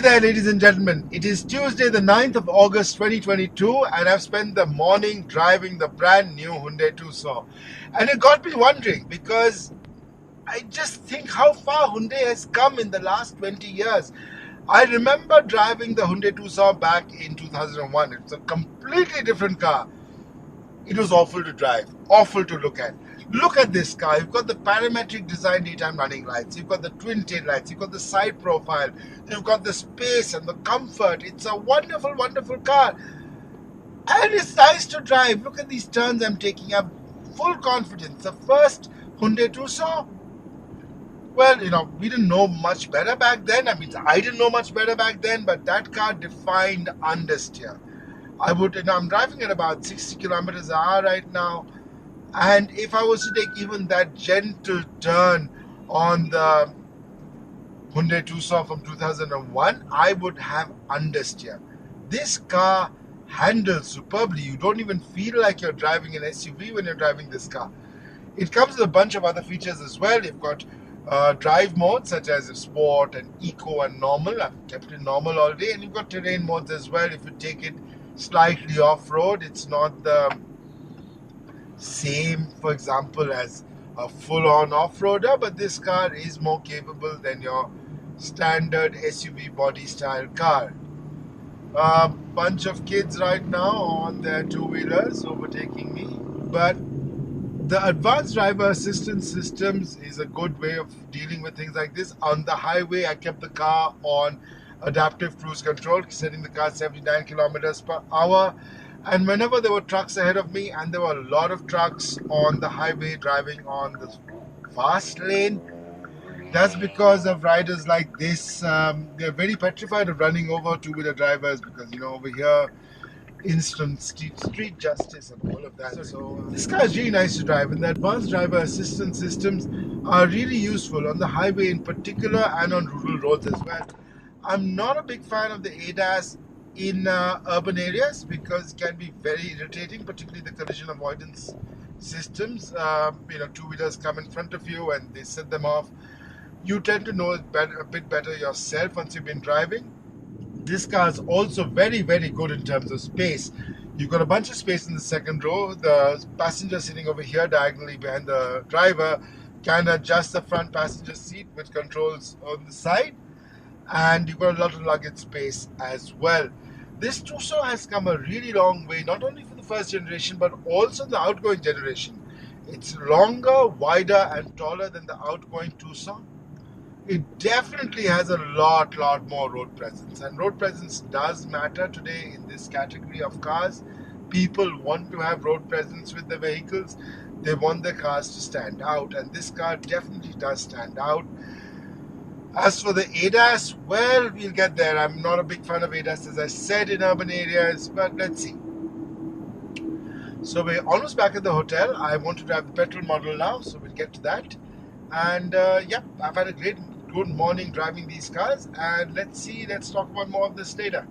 there, ladies and gentlemen. It is Tuesday, the 9th of August 2022, and I've spent the morning driving the brand new Hyundai Tucson. And it got me wondering because I just think how far Hyundai has come in the last 20 years. I remember driving the Hyundai Tucson back in 2001. It's a completely different car. It was awful to drive, awful to look at. Look at this car. You've got the parametric design daytime running lights. You've got the twin tail lights. You've got the side profile. You've got the space and the comfort. It's a wonderful, wonderful car. And it's nice to drive. Look at these turns I'm taking. I have full confidence. The first Hyundai Tucson, well, we didn't know much better back then. I mean, I didn't know much better back then, but that car defined understeer. I'm driving at about 60 kilometers an hour right now. And if I was to take even that gentle turn on the Hyundai Tucson from 2001, I would have understeer. This car handles superbly. You don't even feel like you're driving an SUV when you're driving this car. It comes with a bunch of other features as well. You've got drive modes such as sport and eco and normal. I've kept it normal all day. And you've got terrain modes as well. If you take it slightly off-road, it's not the same, for example, as a full-on off-roader, but this car is more capable than your standard SUV body style car. A bunch of kids right now on their two-wheelers overtaking me, but the advanced driver assistance systems is a good way of dealing with things like this. On the highway, I kept the car on adaptive cruise control, setting the car 79 kilometers per hour. And whenever there were trucks ahead of me, and there were a lot of trucks on the highway driving on the fast lane, that's because of riders like this. They're very petrified of running over two-wheeler drivers because, over here, instant street justice and all of that. So this car is really nice to drive, and the advanced driver assistance systems are really useful on the highway in particular and on rural roads as well. I'm not a big fan of the ADAS in urban areas because it can be very irritating, particularly the collision avoidance systems. Two-wheelers come in front of you and they set them off. You tend to know it a bit better yourself once you've been driving. This car is also very, very good in terms of space. You've got a bunch of space in the second row. The passenger sitting over here diagonally behind the driver can adjust the front passenger seat with controls on the side. And you've got a lot of luggage space as well. This Tucson has come a really long way, not only for the first generation, but also the outgoing generation. It's longer, wider, and taller than the outgoing Tucson. It definitely has a lot more road presence. And road presence does matter today in this category of cars. People want to have road presence with their vehicles. They want their cars to stand out. And this car definitely does stand out. As for the ADAS, well, we'll get there. I'm not a big fan of ADAS, as I said, in urban areas, but let's see. So we're almost back at the hotel. I want to drive the petrol model now, so we'll get to that. And I've had a good morning driving these cars, and let's talk about more of this later.